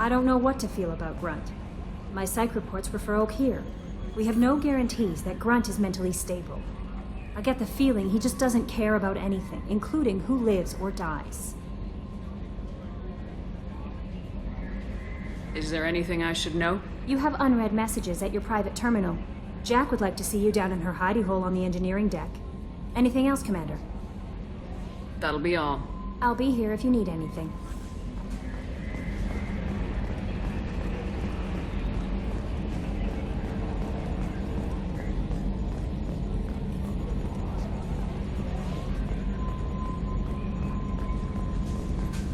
I don't know what to feel about Grunt. My psych reports refer Oak here. We have no guarantees that Grunt is mentally stable. I get the feeling he just doesn't care about anything, including who lives or dies. Is there anything I should know? You have unread messages at your private terminal. Jack would like to see you down in her hidey hole on the engineering deck. Anything else, Commander? That'll be all. I'll be here if you need anything.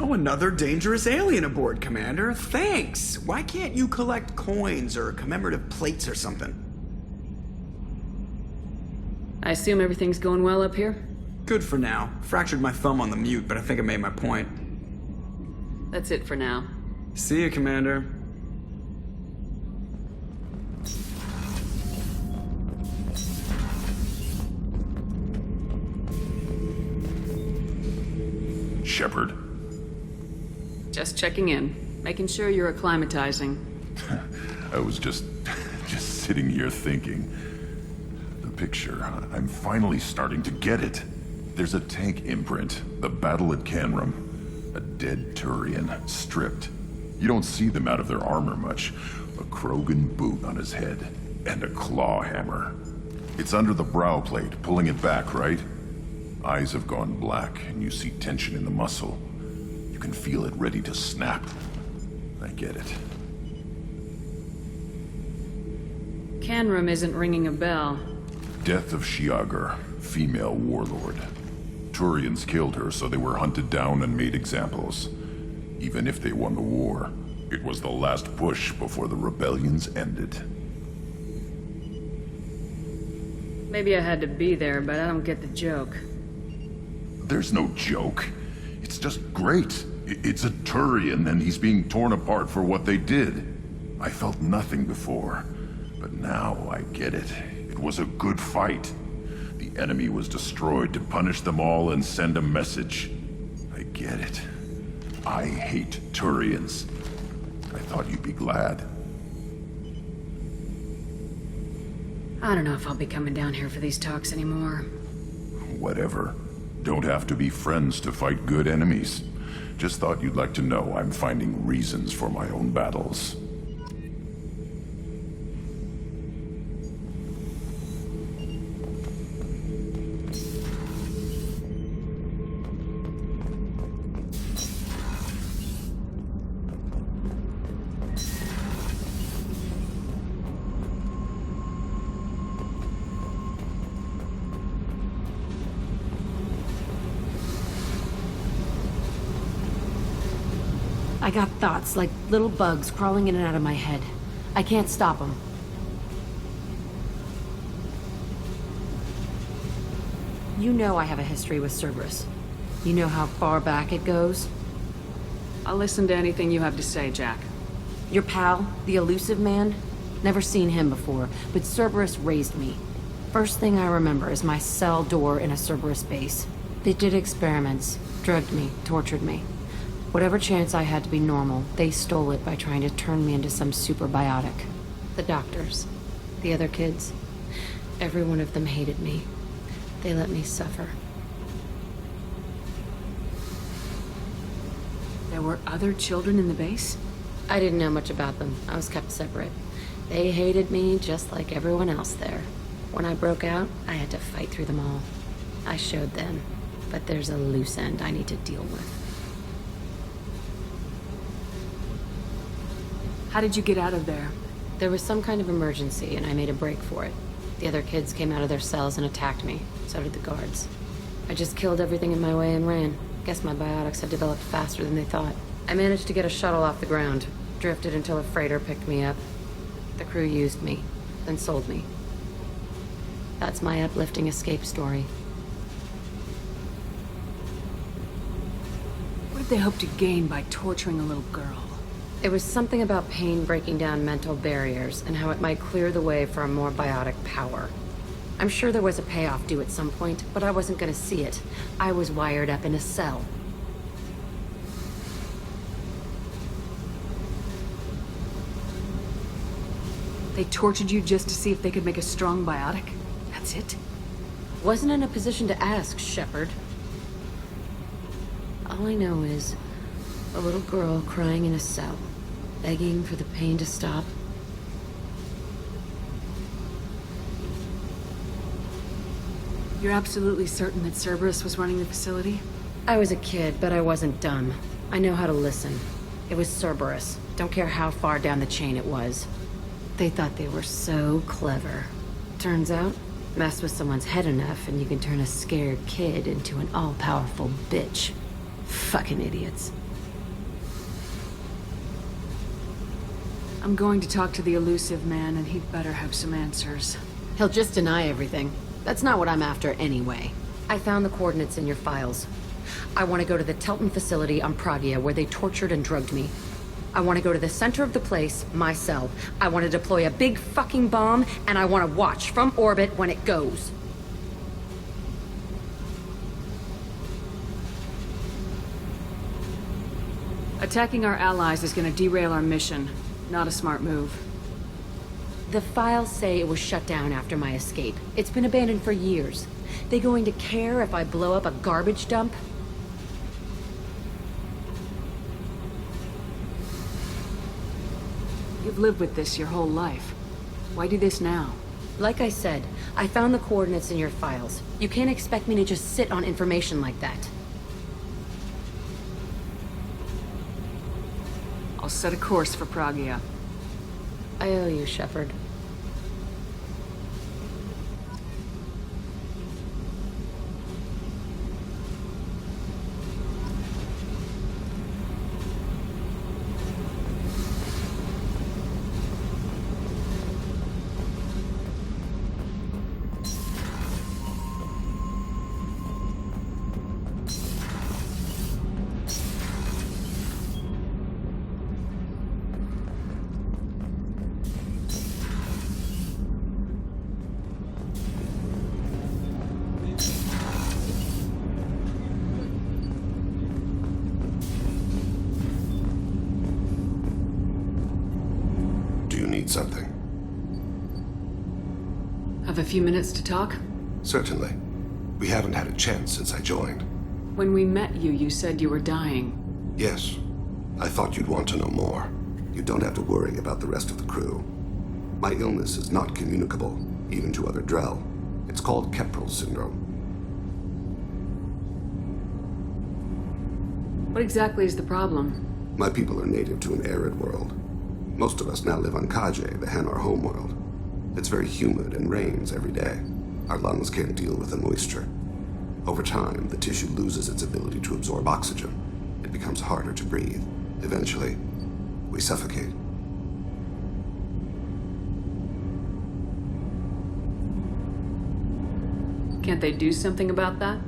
Oh, another dangerous alien aboard, Commander. Thanks! Why can't you collect coins or commemorative plates or something? I assume everything's going well up here? Good for now. Fractured my thumb on the mute, but I think I made my point. That's it for now. See you, Commander. Shepard. Just checking in. Making sure you're acclimatizing. I was just sitting here thinking. The picture, I'm finally starting to get it. There's a tank imprint, the battle at Canrum. A dead Turian, stripped. You don't see them out of their armor much. A Krogan boot on his head, and a claw hammer. It's under the brow plate, pulling it back, right? Eyes have gone black, and you see tension in the muscle. You can feel it ready to snap. I get it. Canrum isn't ringing a bell. Death of Shiagar, female warlord. Turians killed her, so they were hunted down and made examples. Even if they won the war, it was the last push before the rebellions ended. Maybe I had to be there, but I don't get the joke. There's no joke. It's just great. It's a Turian, and he's being torn apart for what they did. I felt nothing before, but now I get it. It was a good fight. The enemy was destroyed to punish them all and send a message. I get it. I hate Turians. I thought you'd be glad. I don't know if I'll be coming down here for these talks anymore. Whatever. Don't have to be friends to fight good enemies. Just thought you'd like to know I'm finding reasons for my own battles. I got thoughts like little bugs crawling in and out of my head. I can't stop them. You know I have a history with Cerberus. You know how far back it goes? I'll listen to anything you have to say, Jack. Your pal, the elusive man? Never seen him before, but Cerberus raised me. First thing I remember is my cell door in a Cerberus base. They did experiments, drugged me, tortured me. Whatever chance I had to be normal, they stole it by trying to turn me into some super biotic. The doctors, the other kids, every one of them hated me. They let me suffer. There were other children in the base? I didn't know much about them. I was kept separate. They hated me just like everyone else there. When I broke out, I had to fight through them all. I showed them, but there's a loose end I need to deal with. How did you get out of there? There was some kind of emergency, and I made a break for it. The other kids came out of their cells and attacked me. So did the guards. I just killed everything in my way and ran. Guess my biotics had developed faster than they thought. I managed to get a shuttle off the ground. Drifted until a freighter picked me up. The crew used me, then sold me. That's my uplifting escape story. What did they hope to gain by torturing a little girl? It was something about pain breaking down mental barriers and how it might clear the way for a more biotic power. I'm sure there was a payoff due at some point, but I wasn't gonna see it. I was wired up in a cell. They tortured you just to see if they could make a strong biotic? That's it? Wasn't in a position to ask, Shepard. All I know is a little girl crying in a cell, begging for the pain to stop. You're absolutely certain that Cerberus was running the facility? I was a kid, but I wasn't dumb. I know how to listen. It was Cerberus. Don't care how far down the chain it was. They thought they were so clever. Turns out, mess with someone's head enough and you can turn a scared kid into an all-powerful bitch. Fucking idiots. I'm going to talk to the elusive man, and he'd better have some answers. He'll just deny everything. That's not what I'm after anyway. I found the coordinates in your files. I want to go to the Telton facility on Pragia where they tortured and drugged me. I want to go to the center of the place, my cell. I want to deploy a big fucking bomb, and I want to watch from orbit when it goes. Attacking our allies is going to derail our mission. Not a smart move. The files say it was shut down after my escape. It's been abandoned for years. They going to care if I blow up a garbage dump? You've lived with this your whole life. Why do this now? Like I said, I found the coordinates in your files. You can't expect me to just sit on information like that. I'll set a course for Pragia. I owe you, Shepard. Something. Have a few minutes to talk? Certainly. We haven't had a chance since I joined. When we met you, you said you were dying. Yes. I thought you'd want to know more. You don't have to worry about the rest of the crew. My illness is not communicable, even to other Drell. It's called Keprel syndrome. What exactly is the problem? My people are native to an arid world. Most of us now live on Kaje, the Hanar homeworld. It's very humid and rains every day. Our lungs can't deal with the moisture. Over time, the tissue loses its ability to absorb oxygen. It becomes harder to breathe. Eventually, we suffocate. Can't they do something about that?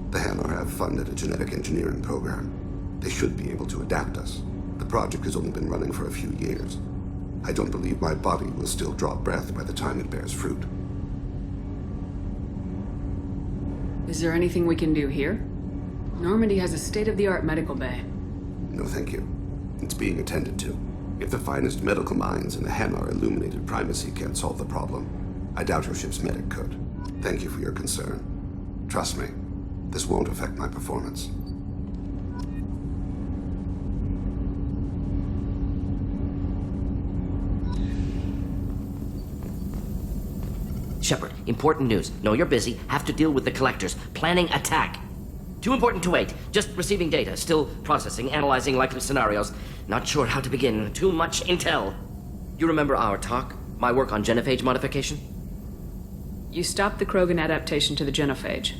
The Hanar have funded a genetic engineering program. They should be able to adapt us. The project has only been running for a few years. I don't believe my body will still draw breath by the time it bears fruit. Is there anything we can do here? Normandy has a state-of-the-art medical bay. No, thank you. It's being attended to. If the finest medical minds in the Hanar illuminated primacy can't solve the problem, I doubt your ship's medic could. Thank you for your concern. Trust me, this won't affect my performance. Shepard, important news. Know you're busy. Have to deal with the collectors. Planning attack. Too important to wait. Just receiving data. Still processing, analyzing likely scenarios. Not sure how to begin. Too much intel. You remember our talk? My work on genophage modification? You stopped the Krogan adaptation to the genophage.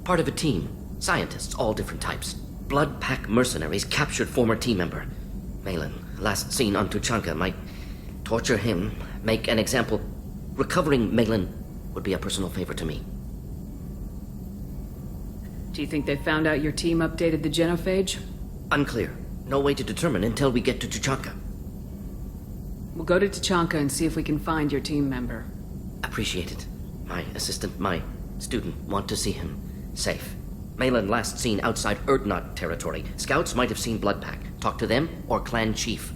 Part of a team. Scientists, all different types. Blood Pack mercenaries captured former team member. Malin, last seen on Tuchanka, might torture him, make an example. Recovering Malin would be a personal favor to me. Do you think they found out your team updated the genophage? Unclear. No way to determine until we get to Tuchanka. We'll go to Tuchanka and see if we can find your team member. Appreciate it. My assistant, my student, want to see him safe. Malin last seen outside Erdnot territory. Scouts might have seen Bloodpack. Talk to them or Clan Chief.